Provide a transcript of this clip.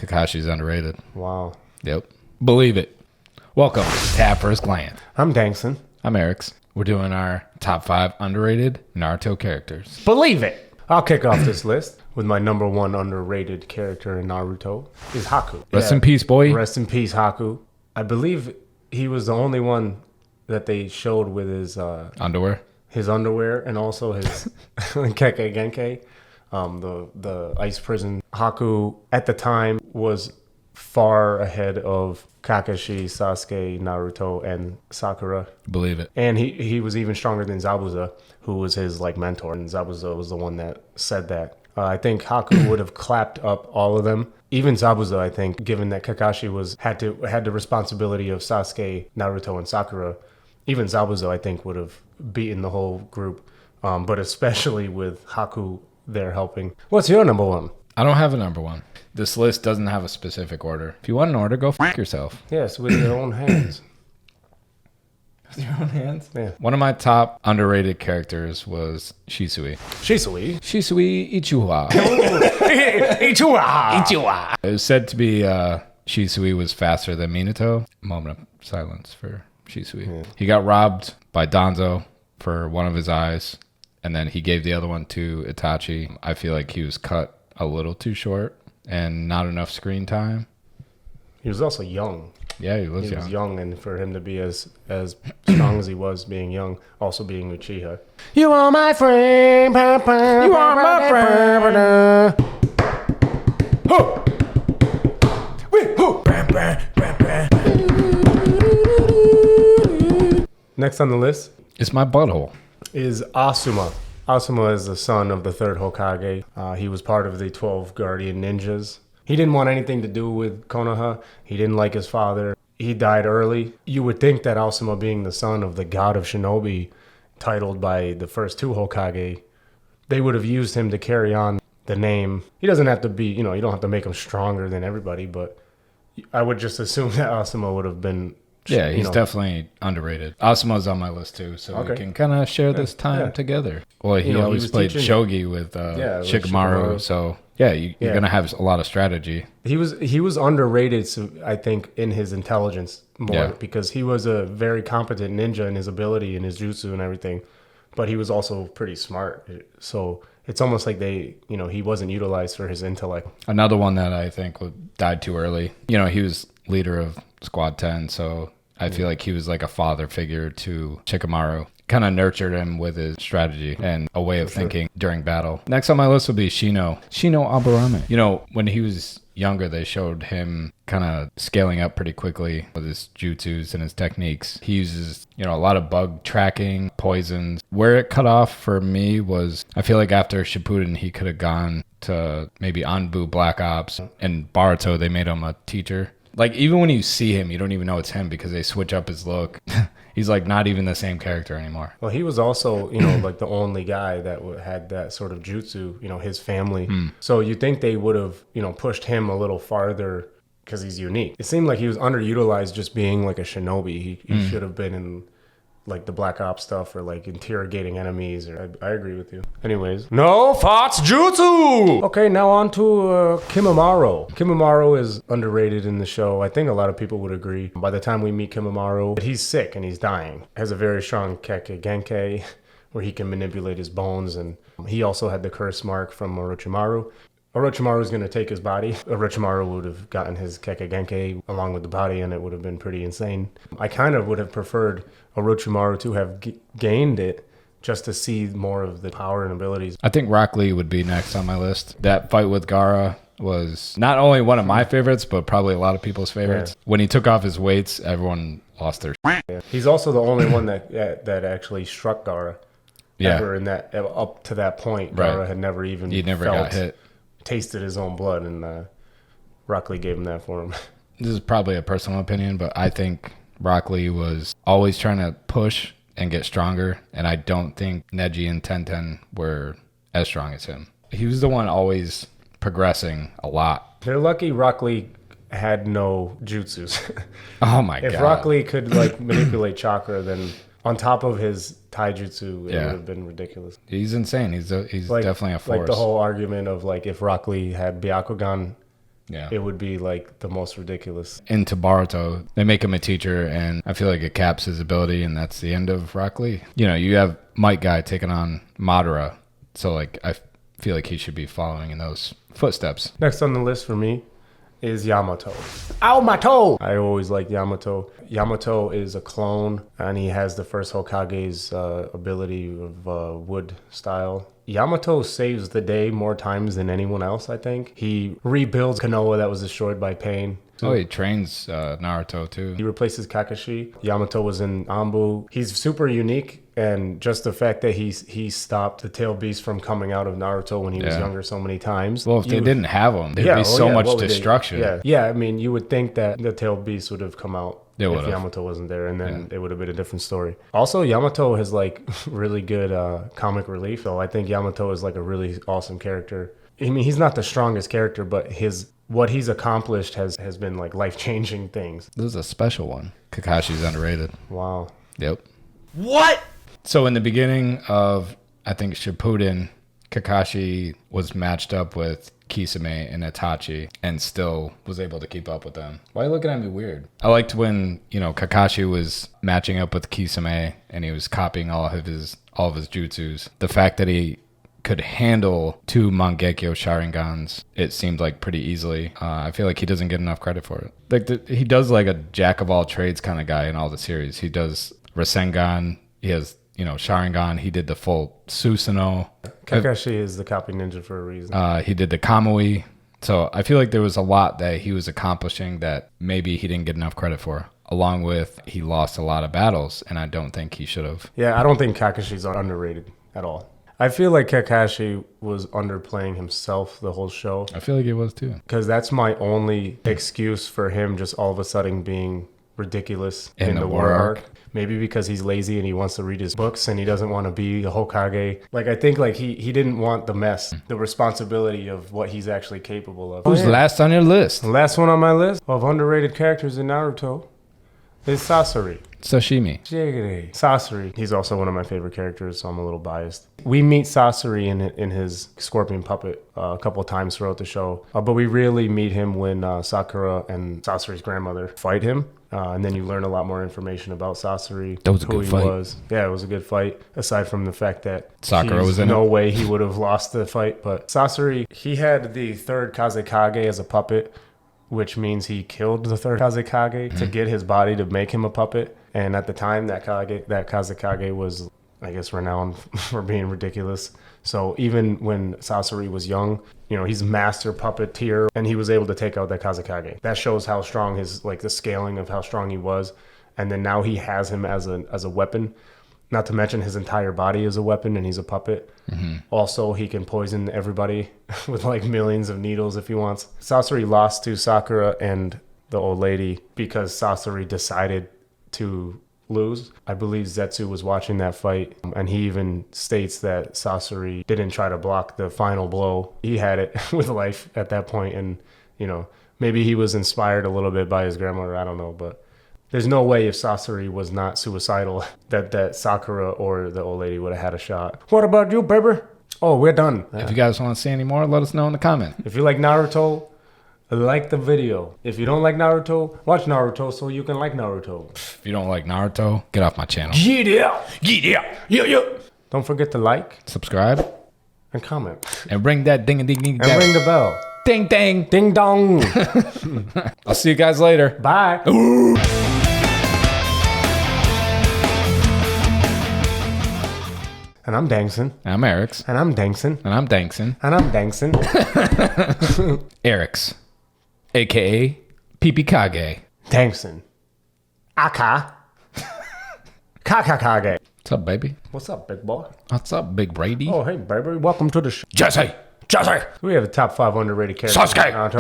Kakashi's underrated. Wow. Yep. Believe it. Welcome to At First Glance. I'm Dankson. I'm Eric's. We're doing our top 5 underrated Naruto characters. Believe it. I'll kick off this list with my number 1 underrated character in Naruto is Haku. Rest in peace, boy. Rest in peace, Haku. I believe he was the only one that they showed with his Underwear. his underwear and also his Keke Genkai, the ice prison. Haku at the time was far ahead of Kakashi, Sasuke, Naruto, and Sakura. Believe it. And he was even stronger than Zabuza, who was his mentor. And Zabuza was the one that said that. I think Haku would have clapped up all of them. Even Zabuza, I think, given that Kakashi had the responsibility of Sasuke, Naruto, and Sakura. Even Zabuza, I think, would have beaten the whole group. But especially with Haku there helping. What's your number 1? I don't have a number 1. This list doesn't have a specific order. If you want an order, go f*** yourself. Yes, with your own hands. With your own hands? Yeah. One of my top underrated characters was Shisui. Shisui. Shisui Ichiwa. Ichiwa. It was said to be Shisui was faster than Minato. Moment of silence for Shisui. Yeah. He got robbed by Danzo for one of his eyes, and then he gave the other one to Itachi. I feel like he was cut a little too short and not enough screen time. He was also young. Yeah, he was young, and for him to be as strong as he was being young, also being Uchiha. You are my friend, Papa. You are my friend. Next on the list is my butthole. Is Asuma. Asuma is the son of the 3rd Hokage. He was part of the 12 Guardian Ninjas. He didn't want anything to do with Konoha. He didn't like his father. He died early. You would think that Asuma, being the son of the god of shinobi, titled by the first 2 Hokage, they would have used him to carry on the name. He doesn't have to be, you don't have to make him stronger than everybody, but I would just assume that Asuma would have been... Yeah, he's definitely underrated. Asuma's on my list too, so we can kind of share this time together. Well, he always played shogi with Shikamaru, so you're going to have a lot of strategy. He was underrated, so I think, in his intelligence more because he was a very competent ninja in his ability and his jutsu and everything, but he was also pretty smart. So it's almost like he wasn't utilized for his intellect. Another one that I think died too early. He was leader of Squad 10, so I feel like he was like a father figure to Shikamaru. Kind of nurtured him with his strategy and a way of thinking during battle. Next on my list will be Shino Aburame. When he was younger, they showed him kind of scaling up pretty quickly with his jutsus and his techniques. He uses, a lot of bug tracking, poisons. Where it cut off for me was, I feel like after Shippuden, he could have gone to maybe Anbu Black Ops, and Boruto, they made him a teacher. Like, even when you see him, you don't even know it's him because they switch up his look. He's, like, not even the same character anymore. Well, he was also, like, the only guy that had that sort of jutsu, his family. So you think they would have, pushed him a little farther because he's unique. It seemed like he was underutilized just being, like, a shinobi. He should have been in, like, the Black Ops stuff or, like, interrogating enemies. I agree with you. Anyways. No thoughts jutsu! Okay, now on to Kimimaro. Kimimaro is underrated in the show. I think a lot of people would agree. By the time we meet Kimimaro, he's sick and he's dying. Has a very strong Keke Genkai where he can manipulate his bones, and he also had the curse mark from Orochimaru. Orochimaru is going to take his body. Orochimaru would have gotten his Keke Genkai along with the body, and it would have been pretty insane. I kind of would have preferred Orochimaru to have gained it just to see more of the power and abilities. I think Rock Lee would be next on my list. That fight with Gaara was not only one of my favorites, but probably a lot of people's favorites. Yeah. When he took off his weights, everyone lost their shit. Yeah. He's also the only one that actually struck Gaara. Ever in that, up to that point, Gaara had never even got hit. Tasted his own blood, and Rock Lee gave him that for him. This is probably a personal opinion, but I think Rock Lee was always trying to push and get stronger, and I don't think Neji and Tenten were as strong as him. He was the one always progressing a lot. They're lucky Rock Lee had no jutsus. Oh my god. If Rock Lee could manipulate chakra, then on top of his taijutsu, it would have been ridiculous. He's insane. He's definitely a force. Like the whole argument of if Rock Lee had Byakugan Yeah. it would be like the most ridiculous. Into Boruto, they make him a teacher, and I feel like it caps his ability, and that's the end of Rock Lee. You know, you have Might Guy taking on Madara, so like I feel like he should be following in those footsteps. Next on the list for me is Yamato. Ow, my toe! I always liked Yamato. Yamato is a clone, and he has the first Hokage's ability of wood style. Yamato saves the day more times than anyone else, I think. He rebuilds Konoha that was destroyed by pain. Oh, he trains Naruto too. He replaces Kakashi. Yamato was in Anbu. He's super unique, and just the fact that he stopped the tail beast from coming out of Naruto when he was younger so many times. Well, if they didn't have him, there'd be so much destruction. Yeah, I mean, you would think that the tail beast would have come out They if would've. Yamato wasn't there, and then it would have been a different story. Also, Yamato has like really good comic relief, so I think Yamato is like a really awesome character. I mean, he's not the strongest character, but what he's accomplished has been like life-changing things. This is a special one. Kakashi's underrated. Wow. Yep. What? So in the beginning of, I think, Shippuden, Kakashi was matched up with Kisame and Itachi and still was able to keep up with them. Why are you looking at me weird? I liked when, Kakashi was matching up with Kisame and he was copying all of his jutsus. The fact that he could handle 2 Mangekyo Sharingans, it seemed like pretty easily. I feel like he doesn't get enough credit for it. Like he does like a jack of all trades kind of guy in all the series. He does Rasengan. He has, Sharingan. He did the full Susanoo. Kakashi is the copy ninja for a reason. He did the Kamui. So I feel like there was a lot that he was accomplishing that maybe he didn't get enough credit for. Along with he lost a lot of battles, and I don't think he should have. Yeah, I don't think Kakashi's underrated at all. I feel like Kakashi was underplaying himself the whole show. I feel like it was too. Because that's my only excuse for him just all of a sudden being ridiculous in the war arc. Maybe because he's lazy and he wants to read his books and he doesn't want to be a Hokage. Like, I think like he didn't want the mess, the responsibility of what he's actually capable of. Who's last on your list? The last one on my list of underrated characters in Naruto is Sasori. Sashimi. Sasori. He's also one of my favorite characters, so I'm a little biased. We meet Sasori in his scorpion puppet a couple of times throughout the show, but we really meet him when Sakura and Sasori's grandmother fight him. And then you learn a lot more information about Sasori. That was a good fight. Yeah, it was a good fight. Aside from the fact that Sakura was in no way he would have lost the fight. But Sasori, he had the third Kazekage as a puppet, which means he killed the third Kazekage to get his body to make him a puppet. And at the time, that Kazekage was, I guess, renowned for being ridiculous. So even when Sasori was young, he's master puppeteer, and he was able to take out that Kazekage. That shows how strong the scaling of how strong he was. And then now he has him as a weapon. Not to mention his entire body is a weapon, and he's a puppet. Mm-hmm. Also, he can poison everybody with like millions of needles if he wants. Sasori lost to Sakura and the old lady because Sasori decided to lose. I believe Zetsu was watching that fight, and he even states that Sasori didn't try to block the final blow. He had it with life at that point, and maybe he was inspired a little bit by his grandmother. I don't know, but there's no way if Sasori was not suicidal that Sakura or the old lady would have had a shot. What about you, baby? Oh, we're done. If you guys want to see any more, let us know in the comment. If you like Naruto, like the video. If you don't like Naruto, watch Naruto so you can like Naruto. If you don't like Naruto, get off my channel. Yeah. Don't forget to like, Subscribe and comment. and ring that ding a ding ding. And ring the bell. Ding ding. Ding dong. I'll see you guys later. Bye. And I'm Dangson. I'm Eric's. And I'm Dangson. And I'm Dankson. And I'm Dangson. Eric's. AKA Pipikage. Dangson. Aka. Kakakage. What's up, baby? What's up, big boy? What's up, Big Brady? Oh, hey, baby. Welcome to the show. Jesse. We have the top 5 underrated characters. Sasuke. Naruto.